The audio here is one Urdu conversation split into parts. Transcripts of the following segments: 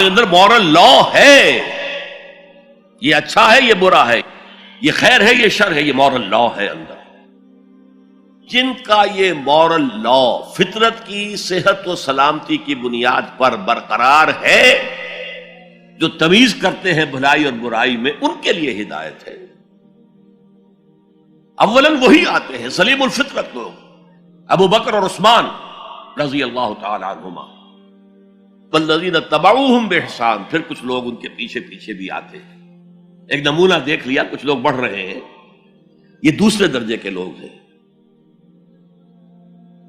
اندر مورل لا ہے، یہ اچھا ہے یہ برا ہے، یہ خیر ہے یہ شر ہے، یہ مورل لا ہے اندر. جن کا یہ مورل لا فطرت کی صحت و سلامتی کی بنیاد پر برقرار ہے، جو تمیز کرتے ہیں بھلائی اور برائی میں، ان کے لیے ہدایت ہے. اولاً وہی آتے ہیں سلیم الفطرت لوگ، ابو بکر اور عثمان رضی اللہ تعالی عنہما، والذین اتبعوہم بإحسان. پھر کچھ لوگ ان کے پیچھے پیچھے بھی آتے ہیں. ایک نمونہ دیکھ لیا، کچھ لوگ بڑھ رہے ہیں، یہ دوسرے درجے کے لوگ ہیں.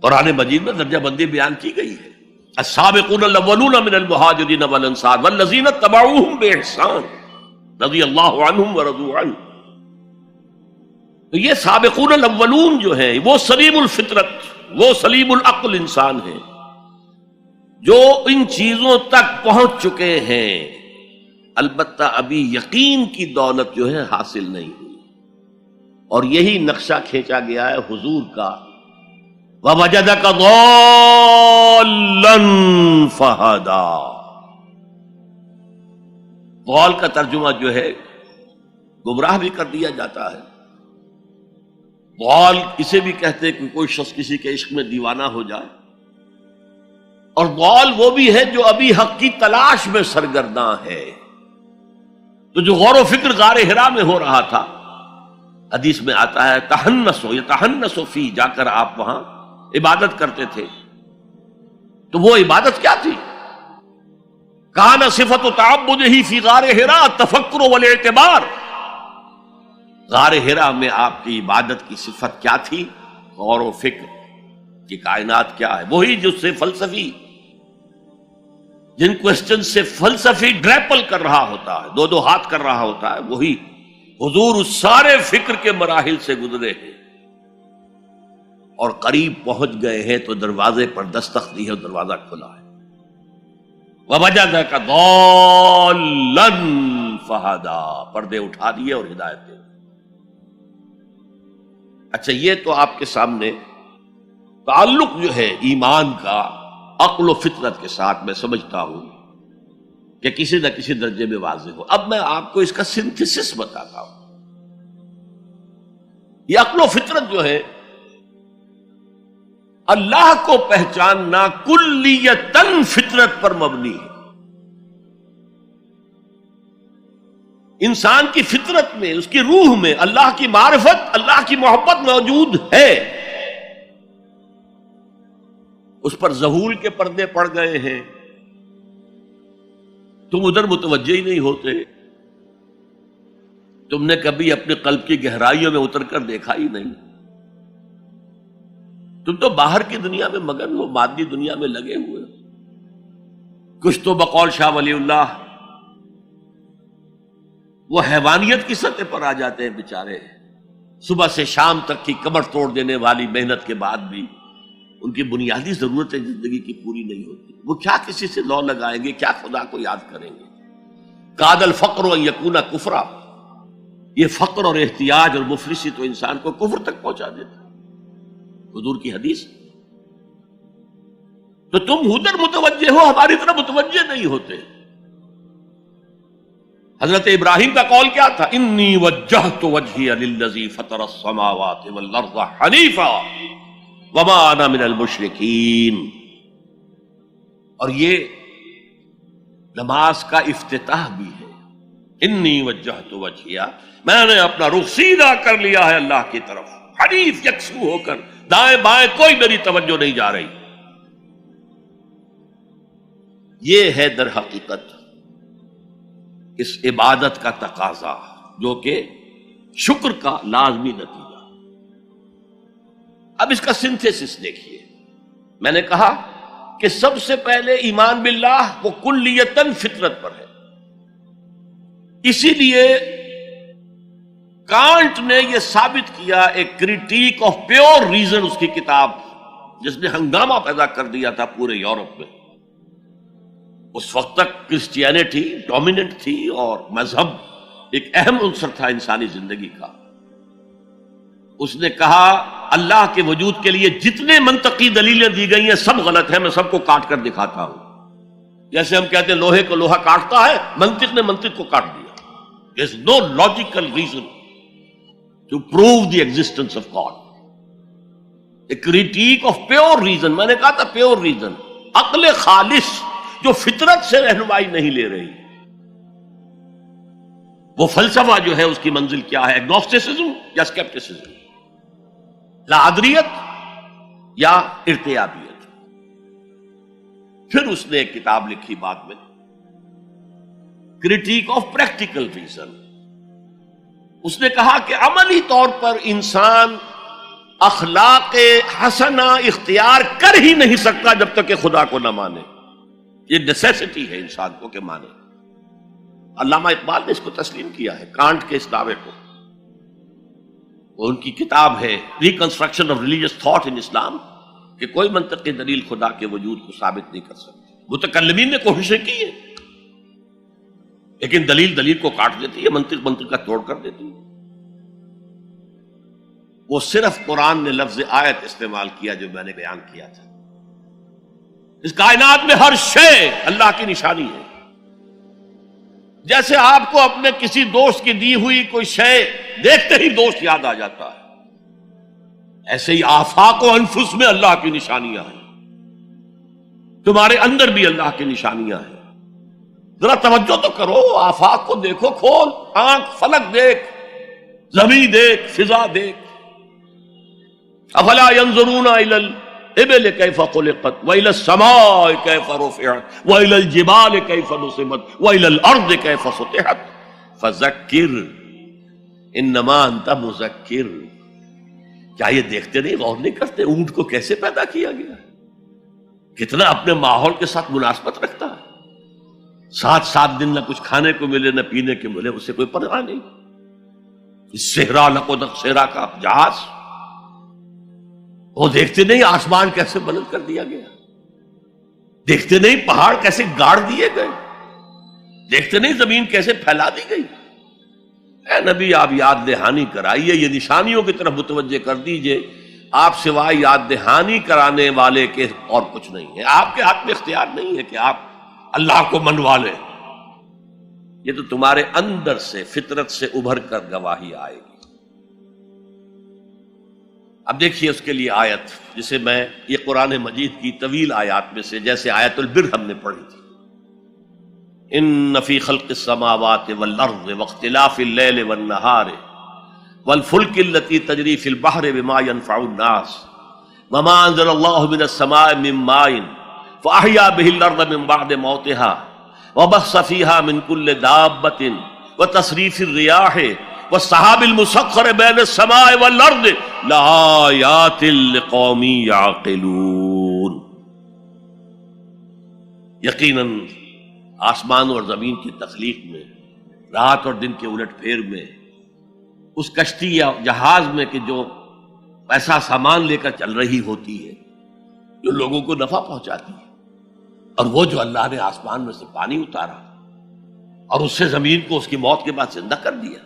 قرآن مجید میں درجہ بندی بیان کی گئی ہے. السابقون الاولون من المہاجرین والانصار والذین اتبعوہم بإحسان رضی اللہ عنہم ورضوا عنہ. تو یہ سابقون الاولون جو ہیں وہ سلیم الفطرت، وہ سلیم العقل انسان ہیں، جو ان چیزوں تک پہنچ چکے ہیں. البتہ ابھی یقین کی دولت جو ہے حاصل نہیں ہوئی، اور یہی نقشہ کھینچا گیا ہے حضور کا، وَوَجَدَكَ ضَالًّا فَهَدَىٰ. ضال کا ترجمہ جو ہے گمراہ بھی کر دیا جاتا ہے. ضال اسے بھی کہتے ہیں کہ کوئی شخص کسی کے عشق میں دیوانہ ہو جائے، اور ضال وہ بھی ہے جو ابھی حق کی تلاش میں سرگرداں ہے. تو جو غور و فکر غار حرا میں ہو رہا تھا، حدیث میں آتا ہے تحنسو یتحنسو فی، جا کر آپ وہاں عبادت کرتے تھے. تو وہ عبادت کیا تھی؟ کان صفت تعبدہ فی غار حرا التفکر والاعتبار. غار حرا میں آپ کی عبادت کی صفت کیا تھی؟ غور و فکر کہ کائنات کیا ہے. وہی جس سے فلسفی، جن کوسچن سے فلسفی گریپل کر رہا ہوتا ہے، دو ہاتھ کر رہا ہوتا ہے، وہی حضور اس سارے فکر کے مراحل سے گزرے ہیں اور قریب پہنچ گئے ہیں. تو دروازے پر دستک دی ہے اور دروازہ کھلا ہے. وَوَجَدَكَ ضَالًّا فَهَدَىٰ. پردے اٹھا دیے اور ہدایت دے. اچھا، یہ تو آپ کے سامنے تعلق جو ہے ایمان کا عقل و فطرت کے ساتھ میں سمجھتا ہوں کہ کسی نہ کسی درجے میں واضح ہو. اب میں آپ کو اس کا سنتھسس بتاتا ہوں. یہ عقل و فطرت جو ہے اللہ کو پہچاننا کلیتاً فطرت پر مبنی ہے. انسان کی فطرت میں، اس کی روح میں اللہ کی معرفت، اللہ کی محبت موجود ہے. اس پر ظہول کے پردے پڑ گئے ہیں، تم ادھر متوجہ ہی نہیں ہوتے. تم نے کبھی اپنے قلب کی گہرائیوں میں اتر کر دیکھا ہی نہیں. تم تو باہر کی دنیا میں مگن ہو، مادی دنیا میں لگے ہوئے. کچھ تو بقول شاہ ولی اللہ وہ حیوانیت کی سطح پر آ جاتے ہیں بیچارے. صبح سے شام تک کی کمر توڑ دینے والی محنت کے بعد بھی ان کی بنیادی ضرورتیں زندگی کی پوری نہیں ہوتی. وہ کیا کسی سے لو لگائیں گے، کیا خدا کو یاد کریں گے. کاد الفقر ان یکون کفرا. یہ فقر اور احتیاج اور مفلسی تو انسان کو کفر تک پہنچا دیتا. حضور کی حدیث. تو تم ادھر متوجہ ہو، ہماری طرف متوجہ نہیں ہوتے. حضرت ابراہیم کا قول کیا تھا؟ انی وجہت وجہی للذی فطر السماوات والارض حنیفا وما انا من المشرکین. اور یہ نماز کا افتتاح بھی ہے. انی وجہت وجہی، میں نے اپنا رخ سیدھا کر لیا ہے اللہ کی طرف، حنیف یکسو ہو کر. دائیں بائیں کوئی میری توجہ نہیں جا رہی. یہ ہے در حقیقت اس عبادت کا تقاضا، جو کہ شکر کا لازمی نتیجہ. اب اس کا سنتھیسس دیکھیے. میں نے کہا کہ سب سے پہلے ایمان باللہ وہ کلیتاً فطرت پر ہے. اسی لیے کانٹ نے یہ ثابت کیا، ایک کریٹیک آف پیور ریزن، اس کی کتاب جس نے ہنگامہ پیدا کر دیا تھا پورے یورپ میں. اس وقت تک کرسچینٹی ڈومیننٹ تھی اور مذہب ایک اہم عنصر تھا انسانی زندگی کا. اس نے کہا اللہ کے وجود کے لیے جتنے منطقی دلیلیں دی گئی ہیں سب غلط ہیں، میں سب کو کاٹ کر دکھاتا ہوں. جیسے ہم کہتے ہیں لوہے کو لوہا کاٹتا ہے، منطق نے منطق کو کاٹ دیا. There is no logical reason to prove the existence of God. A critique of pure reason، میں نے کہا تھا pure reason، عقل خالص جو فطرت سے رہنمائی نہیں لے رہی. وہ فلسفہ جو ہے اس کی منزل کیا ہے؟ ایگنوسٹسزم یا اسکیپٹسزم، لادریت یا ارتیابیت. پھر اس نے ایک کتاب لکھی بعد میں، کرٹیک آف پریکٹیکل ریزن. اس نے کہا کہ عملی طور پر انسان اخلاق حسنہ اختیار کر ہی نہیں سکتا جب تک کہ خدا کو نہ مانے. یہ نیسیسٹی ہے انسان کو کہ مانے. علامہ اقبال نے اس کو تسلیم کیا ہے، کانٹ کے اس دعوے کو. وہ ان کی کتاب ہے reconstruction of religious thought in Islam, کہ کوئی منطقی دلیل خدا کے وجود کو ثابت نہیں کر سکتی. متکلمین نے کوششیں کی ہیں، لیکن دلیل دلیل کو کاٹ دیتی ہے، منطق منطق کا توڑ کر دیتی ہے. وہ صرف قرآن نے لفظ آیت استعمال کیا جو میں نے بیان کیا تھا. اس کائنات میں ہر شے اللہ کی نشانی ہے. جیسے آپ کو اپنے کسی دوست کی دی ہوئی کوئی شے دیکھتے ہی دوست یاد آ جاتا ہے، ایسے ہی آفاق و انفس میں اللہ کی نشانیاں ہیں. تمہارے اندر بھی اللہ کی نشانیاں ہیں. ذرا توجہ تو کرو، آفاق کو دیکھو، کھول آنکھ، فلک دیکھ، زمین دیکھ، فضا دیکھ. افلا ينظرون الى الابل كيف خلقت والى السماء كيف رفعت والى الجبال كيف نصبت والى الارض كيف سطحت فذكر انما انت مذکر. کیا یہ دیکھتے نہیں، غور نہیں کرتے اونٹ کو کیسے پیدا کیا گیا، کتنا اپنے ماحول کے ساتھ مناسبت رکھتا ہے. 7 دن نہ کچھ کھانے کو ملے نہ پینے کو ملے، اسے کوئی پرواہ نہیں. صحرا لقد صحرا کا جہاز، وہ دیکھتے نہیں آسمان کیسے بلند کر دیا گیا، دیکھتے نہیں پہاڑ کیسے گاڑ دیے گئے، دیکھتے نہیں زمین کیسے پھیلا دی گئی. اے نبی آپ یاد دہانی کرائیے، یہ نشانیوں کی طرف متوجہ کر دیجئے. آپ سوائے یاد دہانی کرانے والے کے اور کچھ نہیں ہے. آپ کے ہاتھ میں اختیار نہیں ہے کہ آپ اللہ کو منوا لیں. یہ تو تمہارے اندر سے فطرت سے ابھر کر گواہی آئے گی. اب دیکھیے اس کے لیے آیت، جسے میں یہ قرآن مجید کی طویل آیات میں سے جیسے آیت البر ہم نے پڑھی تھی، ان فی خلق السماوات والارض واختلاف اللیل والنہار والفلک التي تجری فی البحر بما ينفع الناس وما انزل اللہ من السماء من ماء فاحیا به الارض من بعد موتها وبث فیہا من کل دابۃ وتصریف الریاح والسحاب المسخر بین السماء والارض لآیات لقوم یعقلون. یقیناً آسمان اور زمین کی تخلیق میں، رات اور دن کے الٹ پھیر میں، اس کشتی یا جہاز میں کہ جو ایسا سامان لے کر چل رہی ہوتی ہے جو لوگوں کو نفع پہنچاتی ہے، اور وہ جو اللہ نے آسمان میں سے پانی اتارا اور اس سے زمین کو اس کی موت کے بعد زندہ کر دیا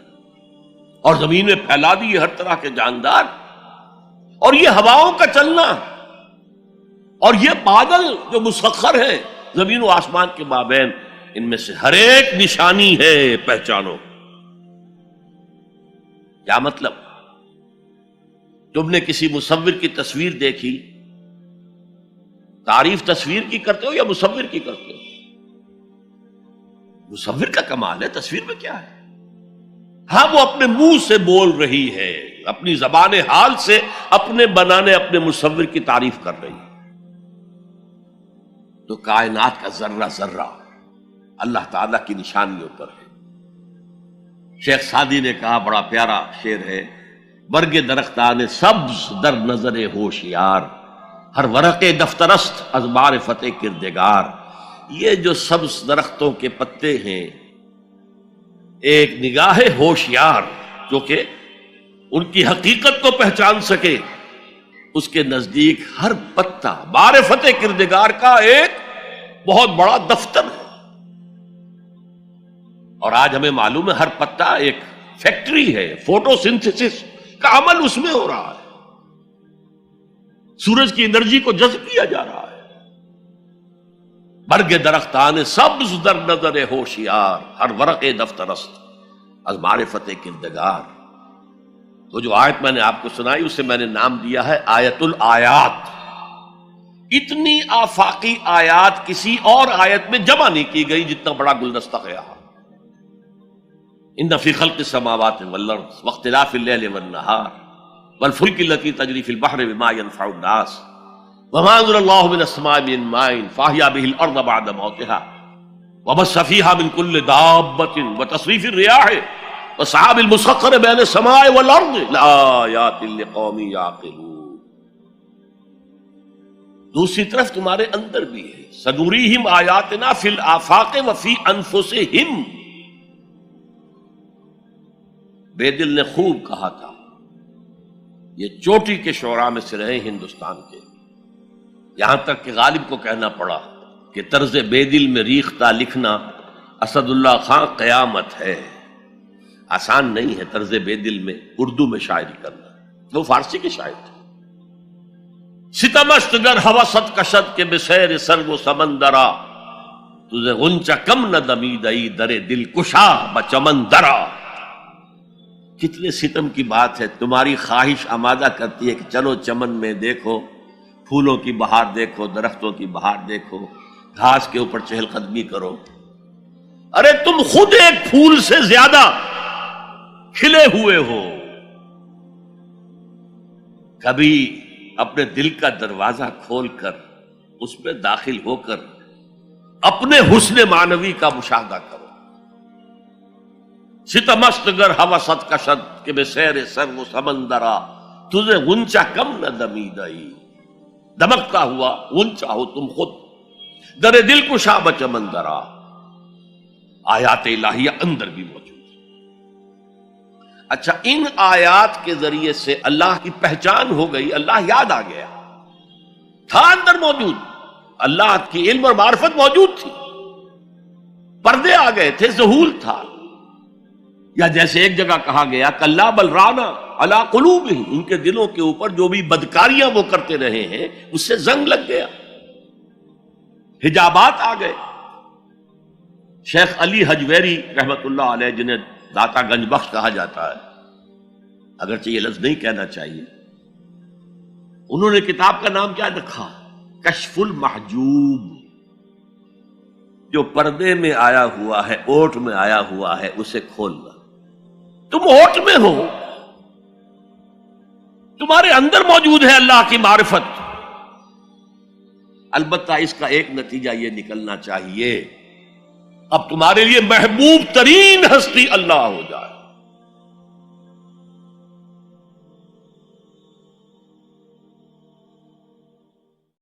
اور زمین میں پھیلا دیے ہر طرح کے جاندار، اور یہ ہواؤں کا چلنا اور یہ بادل جو مسخر ہے زمین و آسمان کے مابین، ان میں سے ہر ایک نشانی ہے، پہچانو. کیا مطلب؟ تم نے کسی مصور کی تصویر دیکھی، تعریف تصویر کی کرتے ہو یا مصور کی کرتے ہو؟ مصور کا کمال ہے، تصویر میں کیا ہے؟ ہاں وہ اپنے منہ سے بول رہی ہے، اپنی زبان حال سے اپنے بنانے اپنے مصور کی تعریف کر رہی ہے. تو کائنات کا ذرہ ذرہ اللہ تعالیٰ کی نشانیوں پر ہے. شیخ سعدی نے کہا، بڑا پیارا شعر ہے، برگ درختان سبز در نظر ہوشیار ہر ورق دفترست از معرفت کردگار. یہ جو سبز درختوں کے پتے ہیں، ایک نگاہ ہوشیار جو کہ ان کی حقیقت کو پہچان سکے، اس کے نزدیک ہر پتا معرفت کردگار کا ایک بہت بڑا دفتر ہے. اور آج ہمیں معلوم ہے ہر پتا ایک فیکٹری ہے، فوٹو سنتھسس کا عمل اس میں ہو رہا ہے، سورج کی انرجی کو جذب کیا جا رہا ہے. برگ درختان سبز در نظر ہوشیار، ہر ورق دفترست از معرفت کردگار. تو جو آیت میں نے آپ کو سنائی اسے میں نے نام دیا ہے آیت الآیات. اتنی آفاقی آیات کسی اور آیت میں جمع نہیں کی گئی جتنا بڑا گلدستہ ہے یہاں. ان فی خلق السماوات والارض واختلاف اللیل والنہار والفلک التی تجری فی البحر بما ينفع الناس وما انزل اللہ من السماء من ماء فاحیا به الارض بعد موتها وبث فیہا من کل دابۃ وتصریف الرياح والسحاب المسخر بین السماء والارض لآیات لقوم یعقلون. دوسری طرف تمہارے اندر بھی ہے سنوریہم آیاتنا فی الآفاق وفی انفسہم. بے دل نے خوب کہا تھا، یہ چوٹی کے شعراء میں سے رہے ہندوستان کے، یہاں تک کہ غالب کو کہنا پڑا کہ طرز بے دل میں ریختہ لکھنا اسد اللہ خان قیامت ہے. آسان نہیں ہے طرز بے دل میں اردو میں شاعری کرنا، وہ فارسی کے شاعر تھے. ستمست گر ہوست کشد کے بسیر سر و سمندرا تجھے غنچہ کم نہ دمیدئی در دل کشا بچمندرا. کتنے ستم کی بات ہے. تمہاری خواہش آمادہ کرتی ہے کہ چلو چمن میں دیکھو، پھولوں کی بہار دیکھو، درختوں کی بہار دیکھو، گھاس کے اوپر چہل قدمی کرو. ارے تم خود ایک پھول سے زیادہ کھلے ہوئے ہو. کبھی اپنے دل کا دروازہ کھول کر اس میں داخل ہو کر اپنے حسن معنوی کا مشاہدہ کرو. ستمست گر ہوست کشد کہ بے سیر سر و سمندرا تجھے غنچہ کم نہ دمیدئی. دمکتا ہوا غنچہ ہو تم خود در دل کشا بچمندرا. آیات الہیہ اندر بھی موجود. اچھا، ان آیات کے ذریعے سے اللہ کی پہچان ہو گئی، اللہ یاد آ گیا. تھا اندر موجود، اللہ کی علم اور معرفت موجود تھی، پردے آ گئے تھے، ظہور تھا. یا جیسے ایک جگہ کہا گیا کلا بل رانا علی قلوبہم، ان کے دلوں کے اوپر جو بھی بدکاریاں وہ کرتے رہے ہیں اس سے زنگ لگ گیا، حجابات آ گئے. شیخ علی حجویری رحمت اللہ علیہ، جنہیں داتا گنج بخش کہا جاتا ہے، اگرچہ یہ لفظ نہیں کہنا چاہیے، انہوں نے کتاب کا نام کیا رکھا؟ کشف المحجوب. جو پردے میں آیا ہوا ہے، اوٹ میں آیا ہوا ہے، اسے کھولنا. تم اوٹ میں ہو، تمہارے اندر موجود ہے اللہ کی معرفت. البتہ اس کا ایک نتیجہ یہ نکلنا چاہیے اب تمہارے لیے محبوب ترین ہستی اللہ ہو جائے.